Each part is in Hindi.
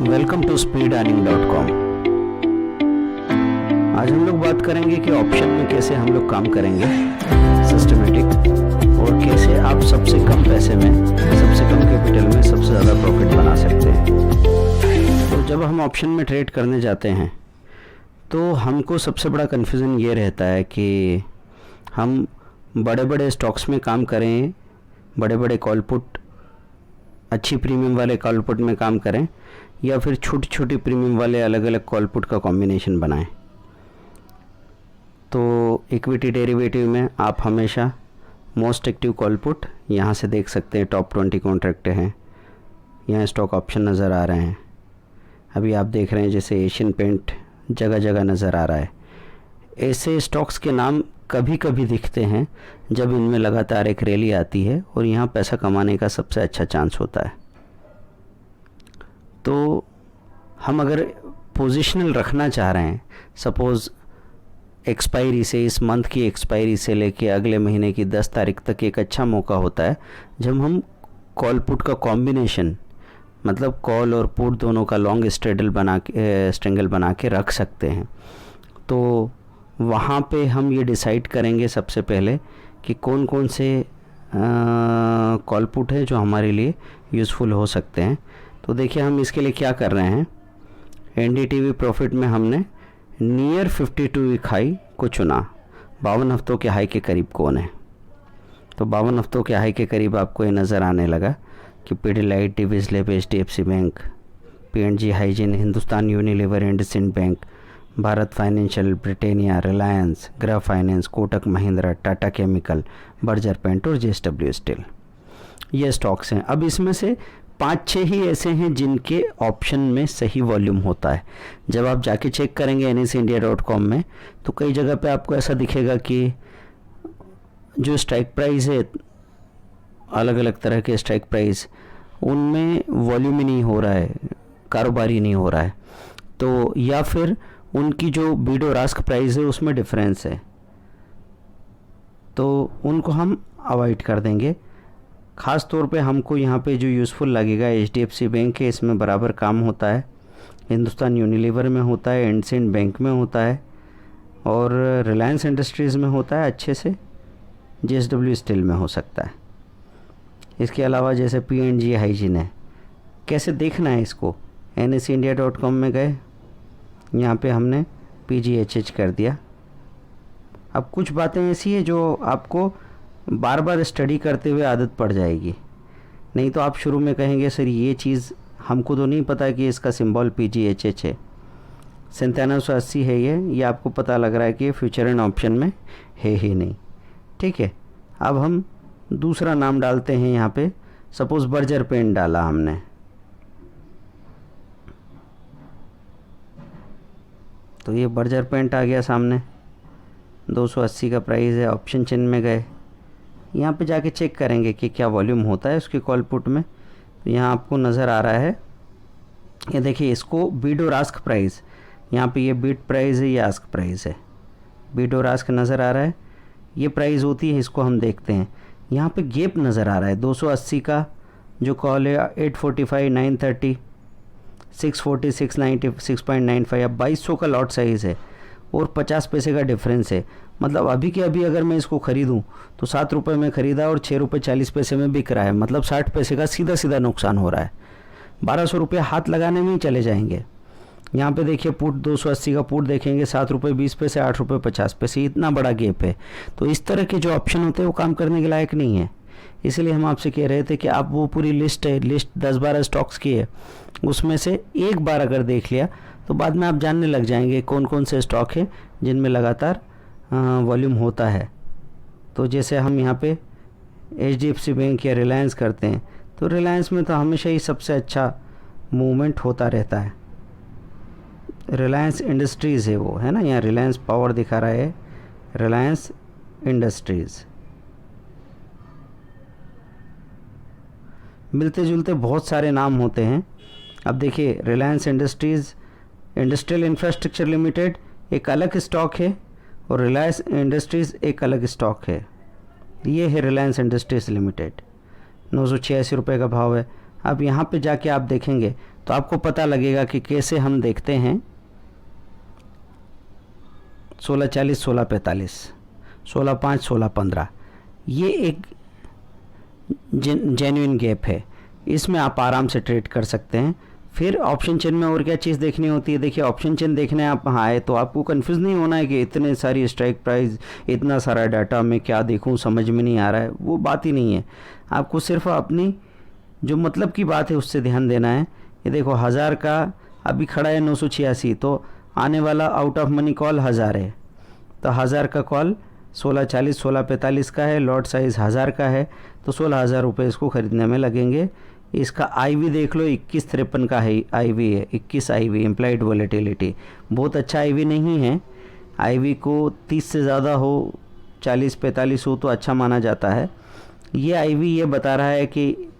Welcome to speedearning.com। आज हम लोग बात करेंगे कि ऑप्शन में कैसे हम लोग काम करेंगे सिस्टमेटिक, और कैसे आप सबसे कम पैसे में, सबसे कम कैपिटल में सबसे ज़्यादा प्रॉफिट बना सकते हैं। तो जब हम ऑप्शन में ट्रेड करने जाते हैं तो हमको सबसे बड़ा कन्फ्यूज़न ये रहता है कि हम बड़े बड़े स्टॉक्स में काम करें, बड़े बड़े कॉल पुट, अच्छी प्रीमियम वाले कॉल पुट में काम करें, या फिर छोटी छोटी प्रीमियम वाले अलग अलग कॉल पुट का कॉम्बिनेशन बनाएं। तो इक्विटी डेरिवेटिव में आप हमेशा मोस्ट एक्टिव कॉल पुट यहाँ से देख सकते हैं। टॉप 20 कॉन्ट्रैक्ट हैं, यहाँ स्टॉक ऑप्शन नज़र आ रहे हैं। अभी आप देख रहे हैं जैसे एशियन पेंट जगह जगह नज़र आ रहा है। ऐसे स्टॉक्स के नाम कभी कभी दिखते हैं जब इनमें लगातार एक रैली आती है और यहाँ पैसा कमाने का सबसे अच्छा चांस होता है। तो हम अगर पोजीशनल रखना चाह रहे हैं, सपोज़ एक्सपायरी से, इस मंथ की एक्सपायरी से लेके अगले महीने की 10 तारीख तक एक अच्छा मौका होता है जब हम कॉल पुट का कॉम्बिनेशन, मतलब कॉल और पुट दोनों का लॉन्ग स्ट्रेंगल बना के रख सकते हैं। तो वहाँ पे हम ये डिसाइड करेंगे सबसे पहले कि कौन कौन से कॉल पुट है जो हमारे लिए यूज़फुल हो सकते हैं। तो देखिए हम इसके लिए क्या कर रहे हैं। एनडीटीवी प्रॉफिट में हमने नियर 52 वीक हाई को चुना। 52 हफ्तों के हाई के करीब कौन है? तो 52 हफ्तों के हाई के करीब आपको ये नज़र आने लगा कि Pidilite, Divi's lab, HDFC bank, PNG hygiene, Hindustan Unilever, IndusInd bank, Bharat financial, Britannia, Reliance, Gruh finance, Kotak Mahindra, Tata chemical, Berger paint और जेएसडब्ल्यू स्टील, ये स्टॉक्स हैं। अब इसमें से 5-6 ही ऐसे हैं जिनके ऑप्शन में सही वॉल्यूम होता है। जब आप जाके चेक करेंगे NSeindia.com में तो कई जगह पे आपको ऐसा दिखेगा कि जो स्ट्राइक प्राइस है, अलग अलग तरह के स्ट्राइक प्राइस, उनमें वॉल्यूम ही नहीं हो रहा है, कारोबार ही नहीं हो रहा है। तो या फिर उनकी जो बीड और आस्क प्राइस है उसमें डिफरेंस है, तो उनको हम अवॉइड कर देंगे। ख़ास तौर पे हमको यहाँ पे जो यूज़फुल लगेगा HDFC बैंक है, इसमें बराबर काम होता है, हिंदुस्तान यूनिलीवर में होता है, इंडसइंड बैंक में होता है, और रिलायंस इंडस्ट्रीज़ में होता है अच्छे से, JSW स्टील में हो सकता है। इसके अलावा जैसे PNG हाइजीन है, कैसे देखना है इसको? NSeindia.com में गए, यहाँ पे हमने PGHH कर दिया। अब कुछ बातें ऐसी है जो आपको बार बार स्टडी करते हुए आदत पड़ जाएगी, नहीं तो आप शुरू में कहेंगे सर ये चीज़ हमको तो नहीं पता कि इसका सिंबल PGHH है, 9780 है ये आपको पता लग रहा है कि फ्यूचर एंड ऑप्शन में है ही नहीं। ठीक है, अब हम दूसरा नाम डालते हैं यहाँ पे। सपोज़ बर्जर पेंट डाला हमने, तो ये बर्जर पेंट आ गया सामने, 280 का प्राइस है। ऑप्शन चिन्ह में गए, यहाँ पे जाके चेक करेंगे कि क्या वॉल्यूम होता है उसके कॉल पुट में। तो यहाँ आपको नज़र आ रहा है, ये देखिए, इसको बीड और आस्क प्राइस, यहाँ पे ये बीड प्राइस है, ये आस्क प्राइस है। बीड और आस्क नज़र आ रहा है, ये प्राइस होती है, इसको हम देखते हैं। यहाँ पे गैप नज़र आ रहा है 280 का जो कॉल है, 845, 930, 640, 690, 6.95। अब 2200 का लॉट साइज़ है और 50 पैसे का डिफरेंस है। मतलब अभी के अभी अगर मैं इसको ख़रीदूँ तो 7 रुपये में ख़रीदा और 6 रुपये 40 पैसे में बिक रहा है, मतलब 60 पैसे का सीधा सीधा नुकसान हो रहा है। 1200 रुपये हाथ लगाने में ही चले जाएंगे। यहाँ पे देखिए पुट 280 का पुट देखेंगे, 7 रुपये 20 पैसे, 8 रुपये 50 पैसे, इतना बड़ा गैप है। तो इस तरह के जो ऑप्शन होते हैं वो काम करने के लायक नहीं है। इसलिए हम आपसे कह रहे थे कि आप वो पूरी लिस्ट 10-12 स्टॉक्स की है, उसमें से एक बार अगर देख लिया तो बाद में आप जानने लग जाएंगे कौन कौन से स्टॉक है जिनमें लगातार वॉल्यूम होता है। तो जैसे हम यहाँ पे HDFC बैंक या रिलायंस करते हैं, तो रिलायंस में तो हमेशा ही सबसे अच्छा मूवमेंट होता रहता है। रिलायंस इंडस्ट्रीज़ है वो, है ना, यहाँ रिलायंस पावर दिखा रहा है, रिलायंस इंडस्ट्रीज़। मिलते जुलते बहुत सारे नाम होते हैं। अब देखिए, Reliance industries, industrial infrastructure limited एक अलग स्टॉक है और रिलायंस इंडस्ट्रीज़ एक अलग स्टॉक है। ये है रिलायंस इंडस्ट्रीज़ लिमिटेड, 986 रुपये का भाव है। अब यहाँ पे जाके आप देखेंगे तो आपको पता लगेगा कि कैसे हम देखते हैं 16.40, 16.45, 16.5, 16.15, ये एक जेन्युइन गैप है, इसमें आप आराम से ट्रेड कर सकते हैं। फिर ऑप्शन चेन में और क्या चीज़ देखनी होती है, देखिए ऑप्शन चेन देखने आप आए तो आपको कंफ्यूज नहीं होना है कि इतने सारी स्ट्राइक प्राइस, इतना सारा डाटा, मैं क्या देखूं, समझ में नहीं आ रहा है, वो बात ही नहीं है। आपको सिर्फ अपनी जो मतलब की बात है उससे ध्यान देना है। ये देखो 1000 का अभी खड़ा है 986, तो आने वाला आउट ऑफ मनी कॉल 1000 है, तो 1000 का कॉल 16.40, 16.45 का है, लॉट साइज़ 1000 का है, तो 16,000 रुपये इसको ख़रीदने में लगेंगे। इसका आईवी देख लो, 21.53 का है आईवी है, 21 आईवी इम्प्लाइड वॉलेटिलिटी, बहुत अच्छा आईवी नहीं है। आईवी को 30 से ज़्यादा हो, 40-45 हो तो अच्छा माना जाता है। ये आईवी ये बता रहा है कि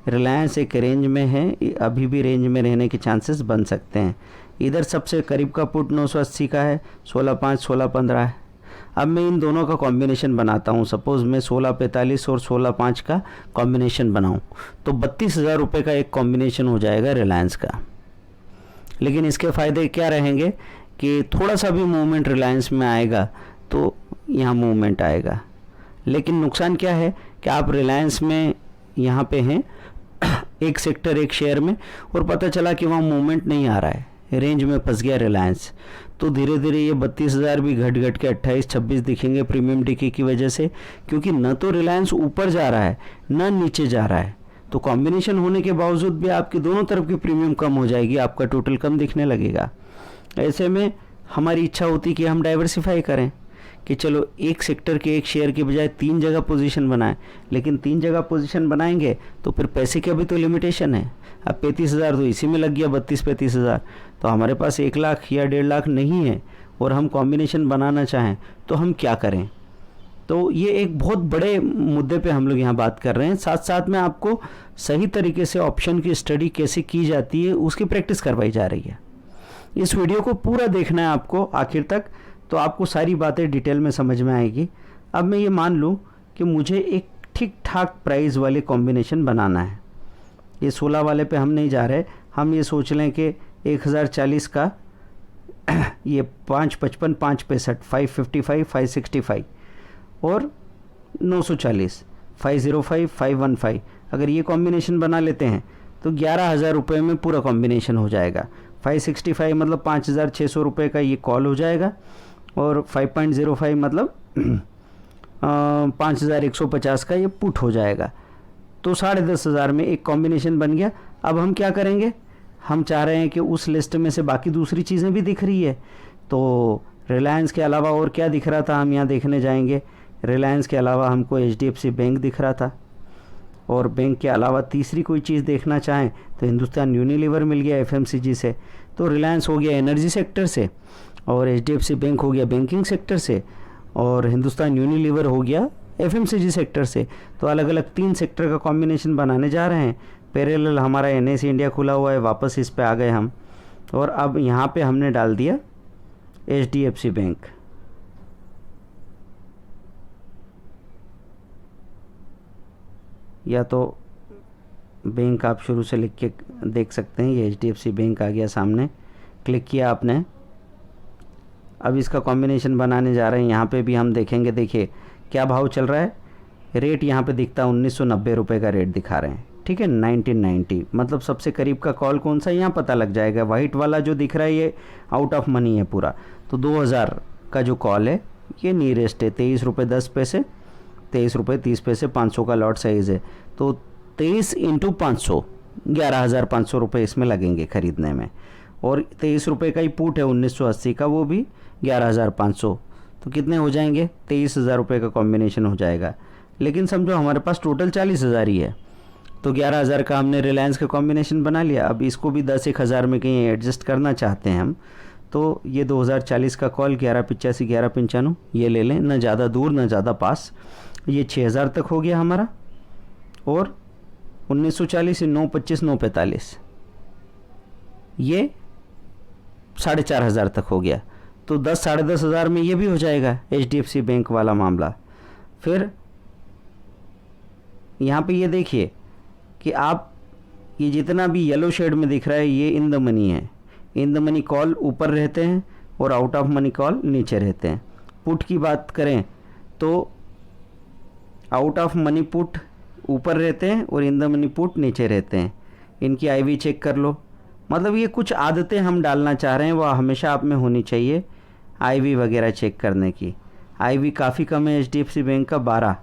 रिलायंस एक रेंज में है, अभी भी रेंज में रहने के चांसेस बन सकते हैं। इधर सबसे करीब का पुट 980 का है, 16.5, 16.15 है। अब मैं इन दोनों का कॉम्बिनेशन बनाता हूँ, सपोज़ मैं 16.45 और 16.5 का कॉम्बिनेशन बनाऊँ तो 32,000 रुपये का एक कॉम्बिनेशन हो जाएगा रिलायंस का। लेकिन इसके फ़ायदे क्या रहेंगे कि थोड़ा सा भी मूवमेंट रिलायंस में आएगा तो यहाँ मूवमेंट आएगा, लेकिन नुकसान क्या है कि आप रिलायंस में यहाँ पे हैं एक सेक्टर एक शेयर में, और पता चला कि वहाँ मूवमेंट नहीं आ रहा है, रेंज में फंस गया रिलायंस, तो धीरे धीरे ये 32,000 भी घट घट के 28-26 दिखेंगे प्रीमियम डिके की वजह से, क्योंकि न तो रिलायंस ऊपर जा रहा है न नीचे जा रहा है। तो कॉम्बिनेशन होने के बावजूद भी आपकी दोनों तरफ की प्रीमियम कम हो जाएगी, आपका टोटल कम दिखने लगेगा। ऐसे में हमारी इच्छा होती कि हम डाइवर्सिफाई करें कि चलो एक सेक्टर के एक शेयर के बजाय 3 जगह पोजीशन बनाएं, लेकिन 3 जगह पोजीशन बनाएंगे तो फिर पैसे का भी तो लिमिटेशन है। अब 35,000 तो इसी में लग गया, 32-35,000, तो हमारे पास 1 लाख या 1.5 लाख नहीं है और हम कॉम्बिनेशन बनाना चाहें तो हम क्या करें। तो ये एक बहुत बड़े मुद्दे पे हम लोग यहाँ बात कर रहे हैं। साथ साथ में आपको सही तरीके से ऑप्शन की स्टडी कैसे की जाती है उसकी प्रैक्टिस करवाई जा रही है। इस वीडियो को पूरा देखना है आपको आखिर तक, तो आपको सारी बातें डिटेल में समझ में आएगी। अब मैं ये मान लूँ कि मुझे एक ठीक ठाक प्राइस वाले कॉम्बिनेशन बनाना है। ये 16 वाले पे हम नहीं जा रहे, हम ये सोच लें कि 1040 का ये 555, 565, 555, 565 और 940, 505, 515, अगर ये कॉम्बिनेशन बना लेते हैं तो 11,000 रुपये में पूरा कॉम्बिनेशन हो जाएगा। 565 मतलब 5,600 रुपये का ये कॉल हो जाएगा, और 5.05 मतलब 5,150 का ये पुट हो जाएगा। तो 10,500 में एक कॉम्बिनेशन बन गया। अब हम क्या करेंगे, हम चाह रहे हैं कि उस लिस्ट में से बाकी दूसरी चीज़ें भी दिख रही है, तो रिलायंस के अलावा और क्या दिख रहा था हम यहाँ देखने जाएंगे। रिलायंस के अलावा हमको HDFC बैंक दिख रहा था, और बैंक के अलावा तीसरी कोई चीज़ देखना चाहें तो हिंदुस्तान यूनिलीवर मिल गया FMCG से, तो रिलायंस हो गया एनर्जी सेक्टर से, और HDFC बैंक हो गया बैंकिंग सेक्टर से, और हिंदुस्तान यूनिलीवर हो गया FMCG सेक्टर से। तो अलग अलग 3 सेक्टर का कॉम्बिनेशन बनाने जा रहे हैं। पैरेलल हमारा NSE इंडिया खुला हुआ है, वापस इस पे आ गए हम, और अब यहाँ पे हमने डाल दिया HDFC बैंक। या तो बैंक आप शुरू से लिख के देख सकते हैं, ये HDFC बैंक आ गया सामने, क्लिक किया आपने। अब इसका कॉम्बिनेशन बनाने जा रहे हैं। यहाँ पे भी हम देखेंगे, देखिए क्या भाव चल रहा है, रेट यहाँ पे दिखता है 1990 रुपये का रेट दिखा रहे हैं, ठीक है। 1990 मतलब सबसे करीब का कॉल कौन सा यहाँ पता लग जाएगा। वाइट वाला जो दिख रहा है ये आउट ऑफ मनी है पूरा, तो 2000 का जो कॉल है ये नियरेस्ट है, 23 रुपये 10 पैसे, 23 रुपये 30 पैसे, 500 का लॉट साइज़ है, तो 23 × 500, 11,500 रुपये इसमें लगेंगे ख़रीदने में। और 23 रुपये का ही पुट है 1980 का, वो भी 11,500, तो कितने हो जाएंगे, 23,000 रुपये का कॉम्बिनेशन हो जाएगा। लेकिन समझो हमारे पास टोटल 40,000 ही है, तो 11,000 का हमने रिलायंस का कॉम्बिनेशन बना लिया। अब इसको भी 10-1 हज़ार में कहीं एडजस्ट करना चाहते हैं हम, तो ये 2040 का कॉल 1185, 1195 ये ले लें, न ज़्यादा दूर न ज़्यादा पास, ये 6,000 तक हो गया हमारा। और 1940 925, 945 ये 4,500 तक हो गया, तो 10-10,500 में ये भी हो जाएगा HDFC बैंक वाला मामला। फिर यहाँ पे ये देखिए कि आप ये जितना भी येलो शेड में दिख रहा है ये इन द मनी है। इन द मनी कॉल ऊपर रहते हैं और आउट ऑफ मनी कॉल नीचे रहते हैं। पुट की बात करें तो आउट ऑफ मनी पुट ऊपर रहते हैं और इन द मनी पुट नीचे रहते हैं। इनकी आईवी चेक कर लो। मतलब ये कुछ आदतें हम डालना चाह रहे हैं, वह हमेशा आप में होनी चाहिए आईवी वगैरह चेक करने की। आईवी काफ़ी कम है HDFC बैंक का 12।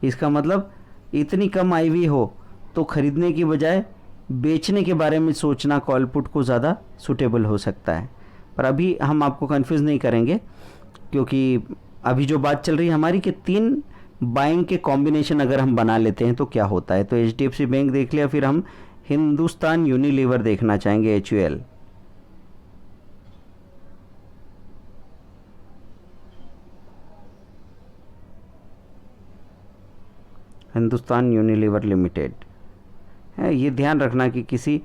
इसका मतलब इतनी कम आईवी हो तो ख़रीदने की बजाय बेचने के बारे में सोचना कॉल पुट को ज़्यादा सूटेबल हो सकता है। पर अभी हम आपको कंफ्यूज नहीं करेंगे, क्योंकि अभी जो बात चल रही है हमारी कि 3 बाइंग के कॉम्बिनेशन अगर हम बना लेते हैं तो क्या होता है। तो HDFC बैंक देख लिया, फिर हम हिंदुस्तान यूनिलीवर देखना चाहेंगे, HUL। हिंदुस्तान यूनिलीवर लिमिटेड है। ये ध्यान रखना कि किसी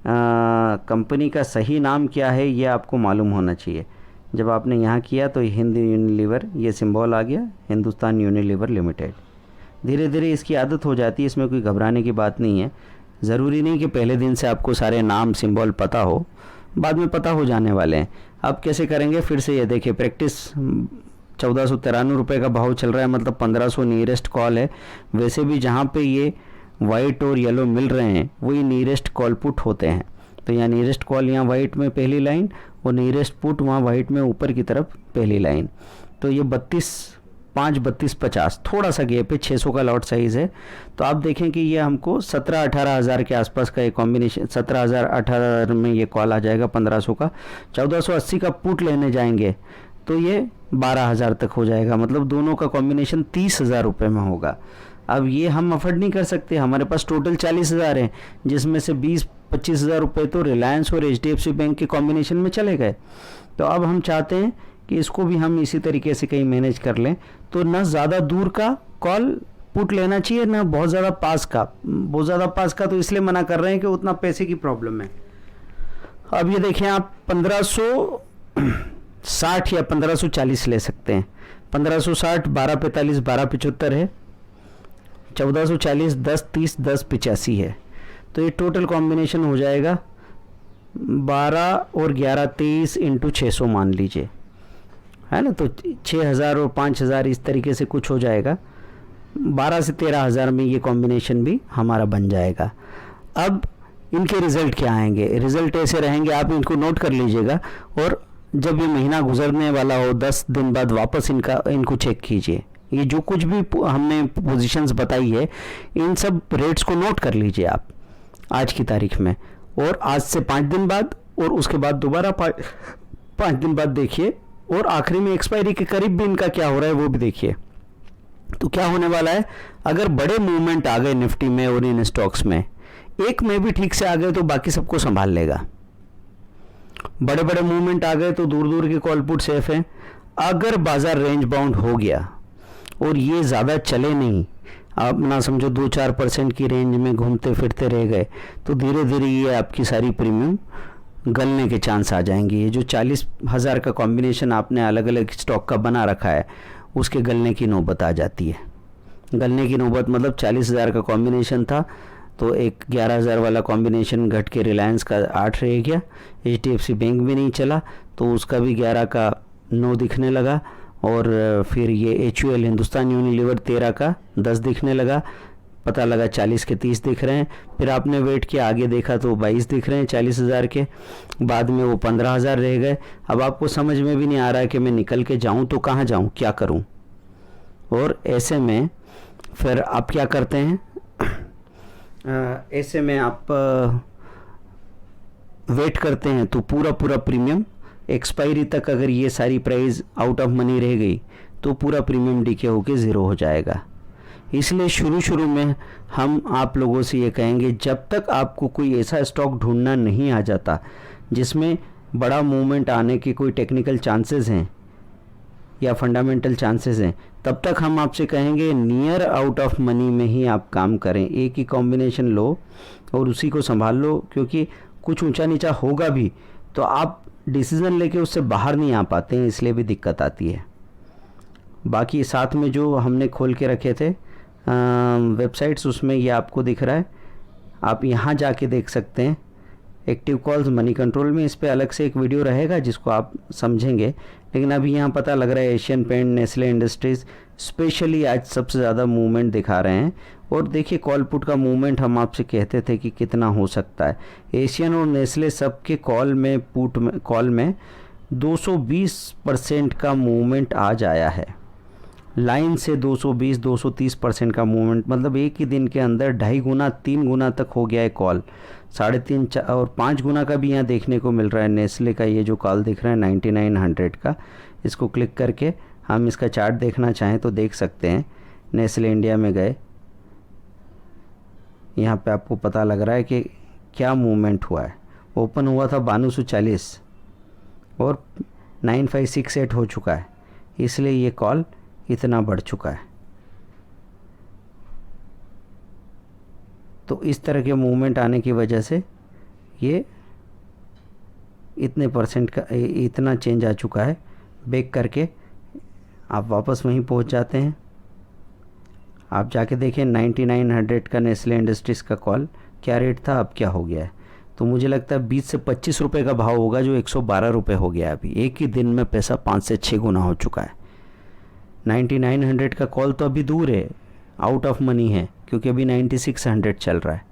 कंपनी का सही नाम क्या है ये आपको मालूम होना चाहिए। जब आपने यहाँ किया तो हिंद यूनिलीवर ये सिंबल आ गया, हिंदुस्तान यूनिलीवर लिमिटेड। धीरे धीरे इसकी आदत हो जाती है, इसमें कोई घबराने की बात नहीं है। ज़रूरी नहीं कि पहले दिन से आपको सारे नाम सिंबल पता हो, बाद में पता हो जाने वाले हैं। अब कैसे करेंगे, फिर से ये देखिए प्रैक्टिस 1493 रुपये का भाव चल रहा है, मतलब 1500 नियरेस्ट कॉल है। वैसे भी जहाँ पे ये वाइट और येलो मिल रहे हैं वही नियरेस्ट कॉल पुट होते हैं। तो यहाँ नियरेस्ट कॉल यहाँ वाइट में पहली लाइन और नियरेस्ट पुट वहाँ वाइट में ऊपर की तरफ पहली लाइन। तो ये 32.5 थोड़ा सा गैप है, 600 का लॉट साइज़ है। तो आप देखें कि ये हमको 17-18 हज़ार के आसपास का एक कॉम्बिनेशन, 17,000-18,000 में ये कॉल आ जाएगा 1500 का। 1480 का पुट लेने जाएंगे तो ये 12,000 तक हो जाएगा, मतलब दोनों का कॉम्बिनेशन 30,000 रुपये में होगा। अब ये हम अफोर्ड नहीं कर सकते, हमारे पास टोटल 40,000 हैं, जिसमें से 20-25 हज़ार रुपये तो रिलायंस और HDFC बैंक के कॉम्बिनेशन में चले गए। तो अब हम चाहते हैं कि इसको भी हम इसी तरीके से कहीं मैनेज कर लें। तो ना ज़्यादा दूर का कॉल पुट लेना चाहिए, ना बहुत ज़्यादा पास का। बहुत ज़्यादा पास का तो इसलिए मना कर रहे हैं कि उतना पैसे की प्रॉब्लम है। अब ये देखें, आप 1560 या 1540 ले सकते हैं। 1560 1245 1275 है, 1440 1030 1085 है। तो ये टोटल कॉम्बिनेशन हो जाएगा 12 और 11 23 इंटू 600 मान लीजिए, है ना। तो 6,000 और 5,000 इस तरीके से कुछ हो जाएगा। 12 से 13,000 में ये कॉम्बिनेशन भी हमारा बन जाएगा। अब इनके रिज़ल्ट क्या आएंगे, रिज़ल्ट ऐसे रहेंगे, आप इनको नोट कर लीजिएगा। और जब ये महीना गुजरने वाला हो 10 दिन बाद वापस इनको चेक कीजिए। ये जो कुछ भी हमने पोजीशंस बताई है इन सब रेट्स को नोट कर लीजिए आप आज की तारीख में, और आज से 5 दिन बाद और उसके बाद दोबारा 5 दिन बाद देखिए, और आखिरी में एक्सपायरी के करीब भी इनका क्या हो रहा है वो भी देखिए। तो क्या होने वाला है, अगर बड़े मूवमेंट आ गए निफ्टी में और इन स्टॉक्स में, एक में भी ठीक से आ गए तो बाकी सबको संभाल लेगा। बड़े बड़े मूवमेंट आ गए तो दूर दूर के कॉल पुट सेफ हैं। अगर बाजार रेंज बाउंड हो गया और ये ज़्यादा चले नहीं, आप ना समझो 2-4% की रेंज में घूमते फिरते रह गए, तो धीरे धीरे ये आपकी सारी प्रीमियम गलने के चांस आ जाएंगे। ये जो 40,000 का कॉम्बिनेशन आपने अलग अलग स्टॉक का बना रखा है उसके गलने की नौबत आ जाती है। गलने की नौबत मतलब 40,000 का कॉम्बिनेशन था तो एक 11,000 वाला कॉम्बिनेशन घट के रिलायंस का 8 रह गया, HDFC बैंक भी नहीं चला तो उसका भी 11 का 9 दिखने लगा, और फिर ये HUL हिंदुस्तान यूनिलीवर 13 का 10 दिखने लगा, पता लगा 40 के 30 दिख रहे हैं। फिर आपने वेट किया, आगे देखा तो 22 दिख रहे हैं 40,000 के, बाद में वो 15,000 रह गए। अब आपको समझ में भी नहीं आ रहा है कि मैं निकल के जाऊं तो कहाँ जाऊं, क्या करूं। और ऐसे में फिर आप क्या करते हैं, ऐसे में आप वेट करते हैं तो पूरा प्रीमियम एक्सपायरी तक अगर ये सारी प्राइस आउट ऑफ मनी रह गई तो पूरा प्रीमियम डीके होके ज़ीरो हो जाएगा। इसलिए शुरू में हम आप लोगों से ये कहेंगे, जब तक आपको कोई ऐसा स्टॉक ढूंढना नहीं आ जाता जिसमें बड़ा मूवमेंट आने के कोई टेक्निकल चांसेस हैं या फंडामेंटल चांसेस हैं, तब तक हम आपसे कहेंगे नियर आउट ऑफ मनी में ही आप काम करें। एक ही कॉम्बिनेशन लो और उसी को संभाल लो, क्योंकि कुछ ऊंचा नीचा होगा भी तो आप डिसीज़न लेके उससे बाहर नहीं आ पाते हैं, इसलिए भी दिक्कत आती है। बाकी साथ में जो हमने खोल के रखे थे वेबसाइट्स, उसमें ये आपको दिख रहा है आप यहाँ जाके देख सकते हैं एक्टिव कॉल्स मनी कंट्रोल में। इस पे अलग से एक वीडियो रहेगा जिसको आप समझेंगे, लेकिन अभी यहाँ पता लग रहा है Asian paint, Nestle industries specially आज सबसे ज़्यादा मूवमेंट दिखा रहे हैं। और देखिए कॉल पुट का मूवमेंट हम आपसे कहते थे कि कितना हो सकता है। एशियन और नेस्ले सबके कॉल में 220% का मूवमेंट आज आया है। लाइन से 220-230% का मूवमेंट, मतलब एक ही दिन के अंदर 2.5 गुना 3 गुना तक हो गया है कॉल। 3.5 और 5 गुना का भी यहाँ देखने को मिल रहा है। नेस्ले का ये जो कॉल दिख रहा है 9900 का, इसको क्लिक करके हम इसका चार्ट देखना चाहें तो देख सकते हैं। नेस्ले इंडिया में गए, यहाँ पे आपको पता लग रहा है कि क्या मूवमेंट हुआ है। ओपन हुआ था 9240 और 9568 हो चुका है, इसलिए ये कॉल इतना बढ़ चुका है। तो इस तरह के मूवमेंट आने की वजह से ये इतने परसेंट का इतना चेंज आ चुका है। बैक करके आप वापस वहीं पहुंच जाते हैं। आप जाके देखें 9900 का नेस्ले इंडस्ट्रीज़ का कॉल क्या रेट था, अब क्या हो गया है। तो मुझे लगता है 20 से 25 रुपये का भाव होगा, जो 112 रुपये हो गया है अभी। एक ही दिन में पैसा 5 से 6 गुना हो चुका है। 9900 का कॉल तो अभी दूर है, आउट ऑफ मनी है, क्योंकि अभी 9600 चल रहा है।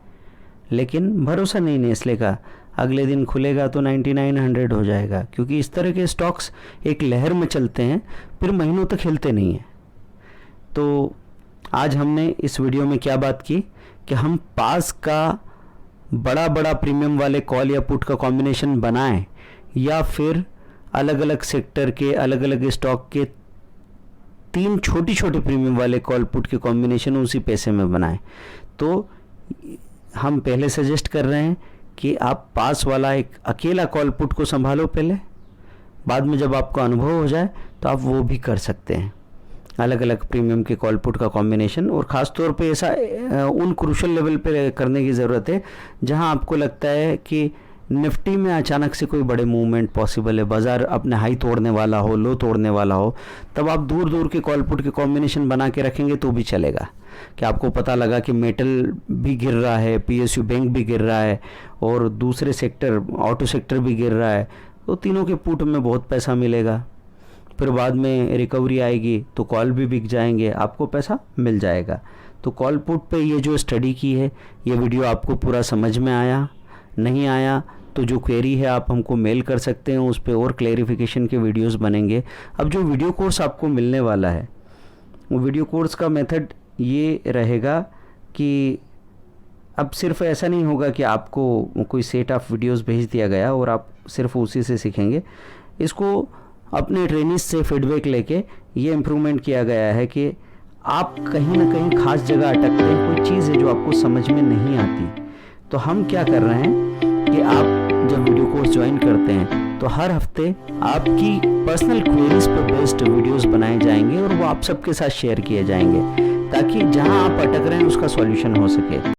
लेकिन भरोसा नहीं नेस्ले का, अगले दिन खुलेगा तो 9900 हो जाएगा, क्योंकि इस तरह के स्टॉक्स एक लहर में चलते हैं, फिर महीनों तक हिलते नहीं हैं। तो आज हमने इस वीडियो में क्या बात की कि हम पास का बड़ा प्रीमियम वाले कॉल या पुट का कॉम्बिनेशन बनाएं, या फिर अलग अलग सेक्टर के अलग अलग स्टॉक के 3 छोटी प्रीमियम वाले कॉल पुट के कॉम्बिनेशन उसी पैसे में बनाएं। तो हम पहले सजेस्ट कर रहे हैं कि आप पास वाला एक अकेला कॉल पुट को संभालो पहले, बाद में जब आपको अनुभव हो जाए तो आप वो भी कर सकते हैं, अलग अलग प्रीमियम के कॉल पुट का कॉम्बिनेशन। और ख़ास तौर पे ऐसा उन क्रूशल लेवल पे करने की ज़रूरत है जहां आपको लगता है कि निफ्टी में अचानक से कोई बड़े मूवमेंट पॉसिबल है, बाज़ार अपने हाई तोड़ने वाला हो, लो तोड़ने वाला हो, तब आप दूर के कॉल पुट के कॉम्बिनेशन बना के रखेंगे तो भी चलेगा। कि आपको पता लगा कि मेटल भी गिर रहा है, पीएसयू बैंक भी गिर रहा है, और दूसरे सेक्टर ऑटो सेक्टर भी गिर रहा है, तो तीनों के पुट में बहुत पैसा मिलेगा। फिर बाद में रिकवरी आएगी तो कॉल भी बिक जाएंगे, आपको पैसा मिल जाएगा। तो कॉल पुट पे ये जो स्टडी की है, ये वीडियो आपको पूरा समझ में आया? नहीं आया तो जो क्वेरी है आप हमको मेल कर सकते हैं, उस पर और क्लैरिफिकेशन के वीडियोस बनेंगे। अब जो वीडियो कोर्स आपको मिलने वाला है, वो वीडियो कोर्स का मेथड ये रहेगा कि अब सिर्फ ऐसा नहीं होगा कि आपको कोई सेट ऑफ वीडियोस भेज दिया गया और आप सिर्फ उसी से सीखेंगे। इसको अपने ट्रेनिंग से फीडबैक लेके ये इम्प्रूवमेंट किया गया है कि आप कहीं ना कहीं खास जगह अटकते हैं, कोई चीज़ है जो आपको समझ में नहीं आती। तो हम क्या कर रहे हैं कि आप जब वीडियो कोर्स ज्वाइन करते हैं तो हर हफ्ते आपकी पर्सनल क्वेरीज पर बेस्ड वीडियोस बनाए जाएंगे और वो आप सबके साथ शेयर किए जाएंगे, ताकि जहां आप अटक रहे हैं उसका सॉल्यूशन हो सके।